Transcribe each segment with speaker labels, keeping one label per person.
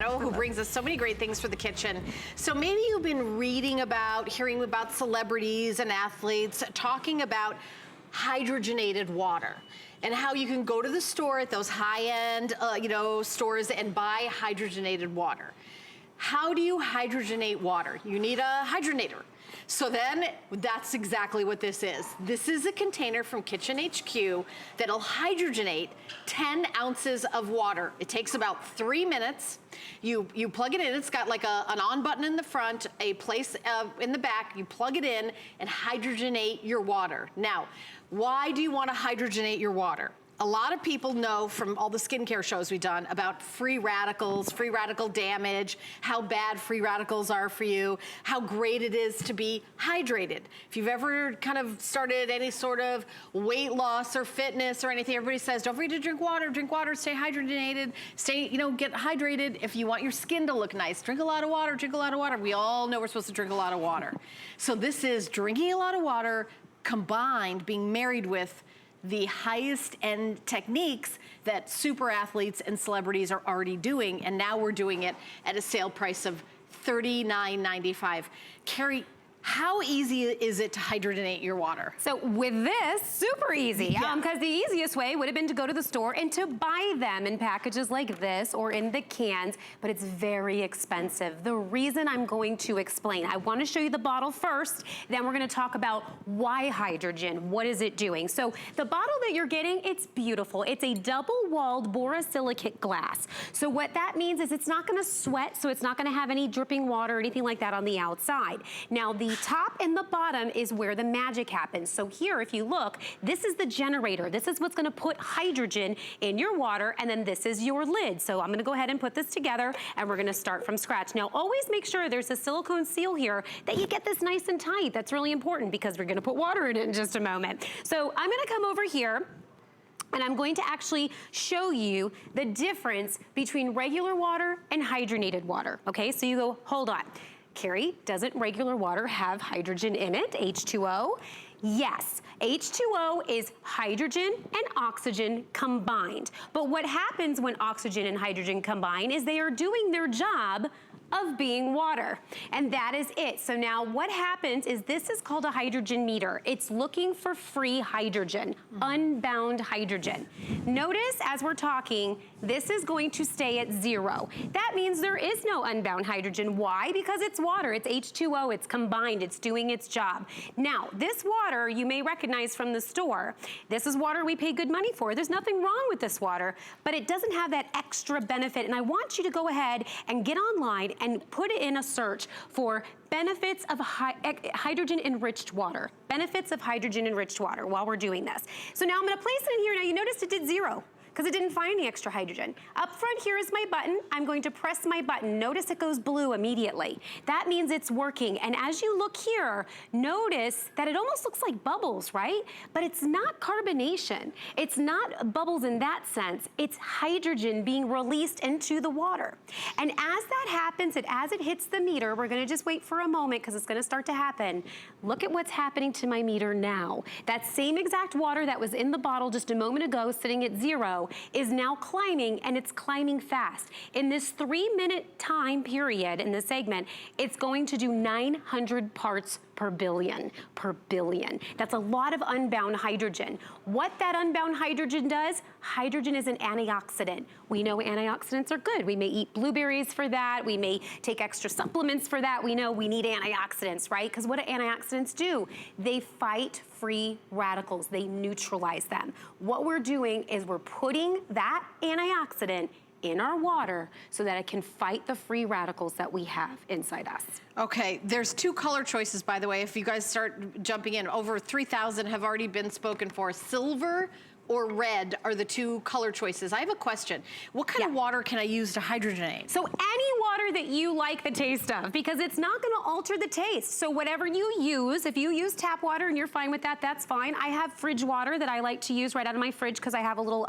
Speaker 1: Who brings us so many great things for the kitchen. So maybe you've been reading about, hearing about celebrities and athletes talking about hydrogenated water and how you can go to the store at those high-end, stores and buy hydrogenated water. How do you hydrogenate water? You need a hydrogenator. So then, that's exactly what this is. This is a container from Kitchen HQ that'll hydrogenate 10 ounces of water. It takes about 3 minutes. You plug it in, it's got like an on button in the front, a place in the back, you plug it in and hydrogenate your water. Now, why do you want to hydrogenate your water? A lot of people know from all the skincare shows we've done about free radicals, free radical damage, how bad free radicals are for you, how great it is to be hydrated. If you've ever kind of started any sort of weight loss or fitness or anything, everybody says, don't forget to drink water, stay hydrogenated, get hydrated. If you want your skin to look nice, drink a lot of water, drink a lot of water. We all know we're supposed to drink a lot of water. So this is drinking a lot of water combined, being married with the highest end techniques that super athletes and celebrities are already doing, and now we're doing it at a sale price of $39.95. Carrie, how easy is it to hydrogenate your water?
Speaker 2: So with this, super easy, because the easiest way would have been to go to the store and to buy them in packages like this or in the cans, but it's very expensive. The reason I'm going to explain, I want to show you the bottle first, then we're going to talk about why hydrogen, what is it doing. So the bottle that you're getting, it's beautiful. It's a double-walled borosilicate glass. So what that means is it's not going to sweat, so it's not going to have any dripping water or anything like that on the outside. Now the top and the bottom is where the magic happens. So here, if you look, this is the generator. This is what's gonna put hydrogen in your water, and then this is your lid. So I'm gonna go ahead and put this together, and we're gonna start from scratch. Now, always make sure there's a silicone seal here that you get this nice and tight. That's really important because we're gonna put water in it in just a moment. So I'm gonna come over here, and I'm going to actually show you the difference between regular water and hydrogenated water, okay? So you go, hold on. Carrie, doesn't regular water have hydrogen in it, H2O? Yes, H2O is hydrogen and oxygen combined. But what happens when oxygen and hydrogen combine is they are doing their job of being water, and that is it. So now what happens is this is called a hydrogen meter. It's looking for free hydrogen, unbound hydrogen. Notice as we're talking, this is going to stay at 0. That means there is no unbound hydrogen. Why? Because it's water, it's H2O, it's combined, it's doing its job. Now, this water you may recognize from the store. This is water we pay good money for. There's nothing wrong with this water, but it doesn't have that extra benefit, and I want you to go ahead and get online and put it in a search for benefits of hydrogen-enriched water. Benefits of hydrogen-enriched water while we're doing this. So now I'm gonna place it in here. Now you notice it did 0. because it didn't find any extra hydrogen. Up front here is my button. I'm going to press my button. Notice it goes blue immediately. That means it's working. And as you look here, notice that it almost looks like bubbles, right? But it's not carbonation. It's not bubbles in that sense. It's hydrogen being released into the water. And as that happens, and as it hits the meter, we're gonna just wait for a moment because it's gonna start to happen. Look at what's happening to my meter now. That same exact water that was in the bottle just a moment ago, sitting at 0, is now climbing, and it's climbing fast. In this 3-minute time period in this segment, it's going to do 900 parts per billion, That's a lot of unbound hydrogen. What that unbound hydrogen does, hydrogen is an antioxidant. We know antioxidants are good. We may eat blueberries for that. We may take extra supplements for that. We know we need antioxidants, right? Because what do antioxidants do? They fight free radicals. They neutralize them. What we're doing is we're putting that antioxidant in our water so that it can fight the free radicals that we have inside us.
Speaker 1: Okay, there's 2 color choices, by the way, if you guys start jumping in. Over 3,000 have already been spoken for. Silver or red are the 2 color choices. I have a question. What kind of water can I use to hydrogenate?
Speaker 2: So any water that you like the taste of, because it's not gonna alter the taste. So whatever you use, if you use tap water and you're fine with that, that's fine. I have fridge water that I like to use right out of my fridge because I have a little,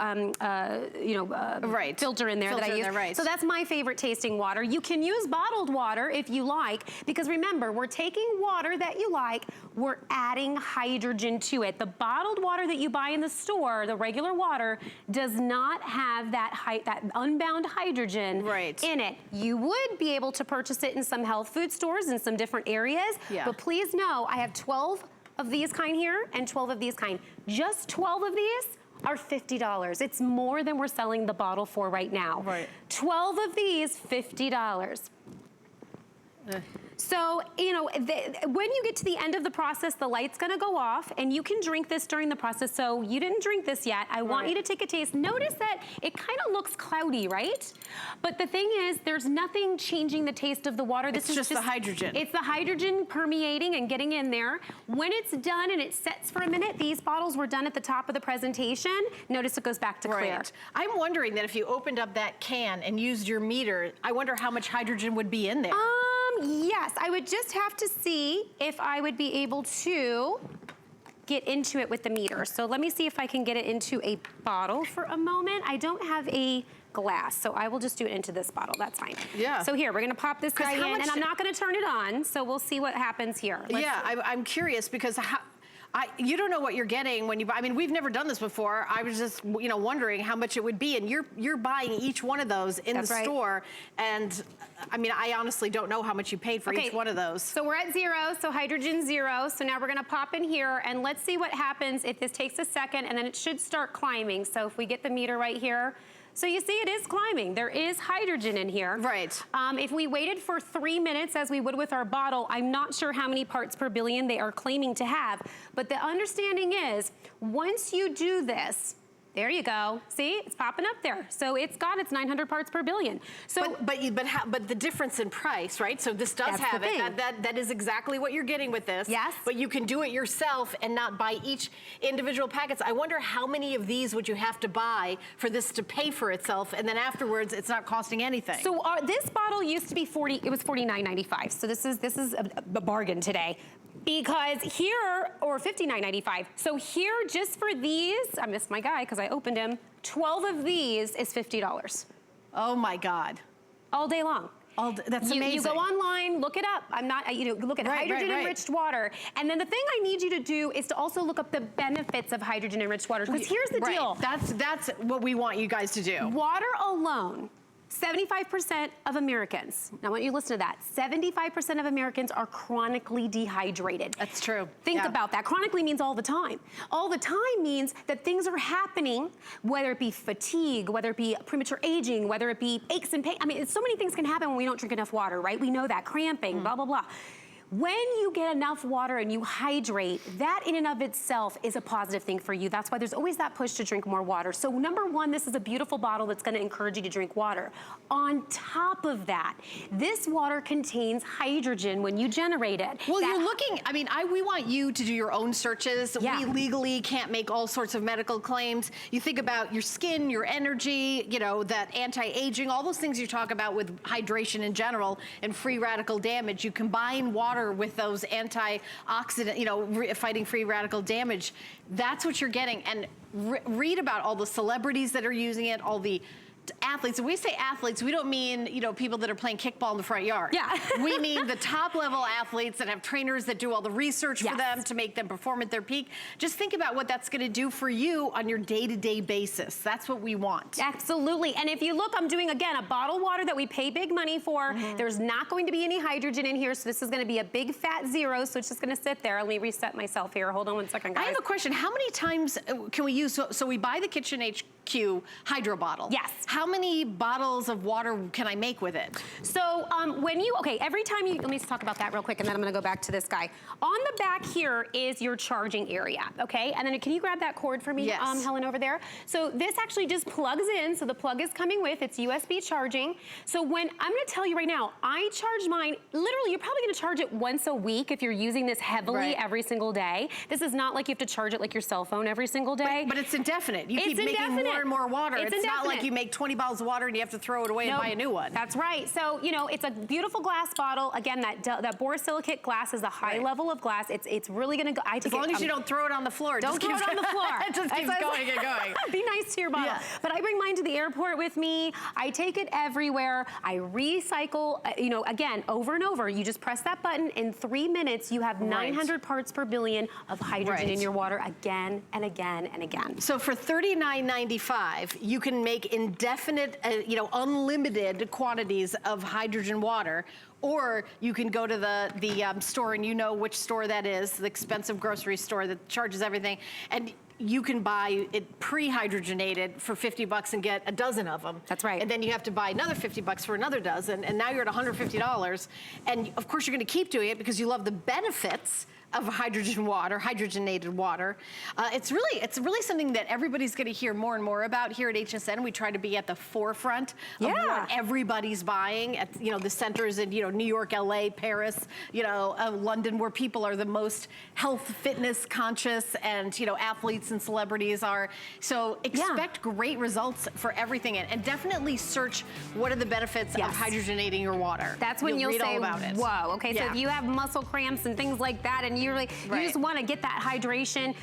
Speaker 2: filter in there that I use. So that's my favorite tasting water. You can use bottled water if you like, because remember, we're taking water that you like, we're adding hydrogen to it. The bottled water that you buy in the store, the regular water, does not have that unbound hydrogen in it. You would be able to purchase it in some health food stores in some different areas, but please know I have 12 of these kind here and 12 of these kind. Just 12 of these are $50. It's more than we're selling the bottle for right now. 12 of these, $50. So, you know, when you get to the end of the process, the light's gonna go off and you can drink this during the process. So you didn't drink this yet. I want you to take a taste. Notice that it kind of looks cloudy, right? But the thing is, there's nothing changing the taste of the water. This is just the hydrogen. It's the hydrogen permeating and getting in there. When it's done and it sets for a minute, these bottles were done at the top of the presentation. Notice it goes back to clear.
Speaker 1: I'm wondering that if you opened up that can and used your meter, I wonder how much hydrogen would be in there.
Speaker 2: Yes, I would just have to see if I would be able to get into it with the meter. So let me see if I can get it into a bottle for a moment. I don't have a glass, so I will just do it into this bottle. That's fine. So here, we're gonna pop this guy in, and I'm not gonna turn it on, so we'll see what happens here.
Speaker 1: I'm curious because you don't know what you're getting when you buy. I mean, we've never done this before. I was just, you know, wondering how much it would be, and you're buying each one of those in the store, and I mean, I honestly don't know how much you paid for each one of those.
Speaker 2: So we're at 0, so hydrogen 0. So now we're gonna pop in here, and let's see what happens if this takes a second, and then it should start climbing. So if we get the meter right here, so you see it is climbing. There is hydrogen in here. If we waited for 3 minutes as we would with our bottle, I'm not sure how many parts per billion they are claiming to have. But the understanding is, once you do this, there you go. See, it's popping up there. So it's got its 900 parts per billion. So,
Speaker 1: but the difference in price, right? So this does have it. That is exactly what you're getting with this. But you can do it yourself and not buy each individual packets. I wonder how many of these would you have to buy for this to pay for itself, and then afterwards it's not costing anything.
Speaker 2: So this bottle used to be it was $49.95. So this is a bargain today. Because here, or $59.95. So here, just for these, I missed my guy because I opened him, 12 of these is $50.
Speaker 1: Oh my God.
Speaker 2: All day long.
Speaker 1: That's amazing.
Speaker 2: You go online, look it up. Look at hydrogen-enriched water. And then the thing I need you to do is to also look up the benefits of hydrogen-enriched water. Because here's the deal.
Speaker 1: That's what we want you guys to do.
Speaker 2: Water alone, 75% of Americans, now I want you to listen to that, 75% of Americans are chronically dehydrated.
Speaker 1: That's true.
Speaker 2: Think about that. Chronically means all the time. All the time means that things are happening, whether it be fatigue, whether it be premature aging, whether it be aches and pains. I mean, so many things can happen when we don't drink enough water, right? We know that, cramping, blah, blah, blah. When you get enough water and you hydrate, that in and of itself is a positive thing for you. That's why there's always that push to drink more water. So number one, this is a beautiful bottle that's gonna encourage you to drink water. On top of that, this water contains hydrogen when you generate it.
Speaker 1: Well, you're looking, I mean, we want you to do your own searches. We legally can't make all sorts of medical claims. You think about your skin, your energy, you know, that anti-aging, all those things you talk about with hydration in general and free radical damage. You combine water with those antioxidant, you know, fighting free radical damage. That's what you're getting. And read about all the celebrities that are using it, all the athletes. When we say athletes, we don't mean, you know, people that are playing kickball in the front yard. We mean the top level athletes that have trainers that do all the research for them to make them perform at their peak. Just think about what that's going to do for you on your day-to-day basis. That's what we want.
Speaker 2: Absolutely. And if you look, I'm doing, again, a bottled water that we pay big money for. There's not going to be any hydrogen in here, so this is going to be a big fat 0, so it's just going to sit there. Let me reset myself here. Hold on one second, guys.
Speaker 1: I have a question. How many times can we use, so we buy the Kitchen HQ hydro bottle. How many bottles of water can I make with it?
Speaker 2: So every time you, let me talk about that real quick, and then I'm gonna go back to this guy. On the back here is your charging area, okay? And then can you grab that cord for me, Helen, over there? So this actually just plugs in, so the plug is coming with, it's USB charging. So I'm gonna tell you right now, I charge mine, literally, you're probably gonna charge it once a week if you're using this heavily every single day. This is not like you have to charge it like your cell phone every single day.
Speaker 1: But it's indefinite. You keep making more more and more water.
Speaker 2: It's
Speaker 1: It's not
Speaker 2: indefinite.
Speaker 1: like you make 20 bottles of water and you have to throw it away and
Speaker 2: Nope.
Speaker 1: buy a new one.
Speaker 2: That's right. So, you know, it's a beautiful glass bottle. Again, that borosilicate glass is a high level of glass. It's really gonna go.
Speaker 1: As long as you don't throw it on the floor.
Speaker 2: Don't throw it on the floor.
Speaker 1: It just keeps going and going.
Speaker 2: Be nice to your bottle.
Speaker 1: Yeah.
Speaker 2: But I bring mine to the airport with me. I take it everywhere. I recycle, you know, again, over and over. You just press that button. In 3 minutes, you have 900 parts per billion of hydrogen in your water again and again and again.
Speaker 1: So for $39.95, you can make indefinite, you know, unlimited quantities of hydrogen water, or you can go to the store, and you know which store that is, the expensive grocery store that charges everything, and you can buy it pre-hydrogenated for 50 bucks and get a dozen of them.
Speaker 2: That's right.
Speaker 1: And then you have to buy another 50 bucks for another dozen, and now you're at $150. And of course you're gonna keep doing it because you love the benefits of hydrogen water, hydrogenated water. It's really something that everybody's gonna hear more and more about here at HSN. We try to be at the forefront of what everybody's buying at, you know, the centers in, you know, New York, LA, Paris, you know, London, where people are the most health, fitness conscious, and, you know, athletes and celebrities are. So expect great results for everything, and definitely search what are the benefits of hydrogenating your water.
Speaker 2: That's when you'll
Speaker 1: read
Speaker 2: say,
Speaker 1: all about it.
Speaker 2: whoa, okay, so if you have muscle cramps and things like that, and you just want to get that hydration,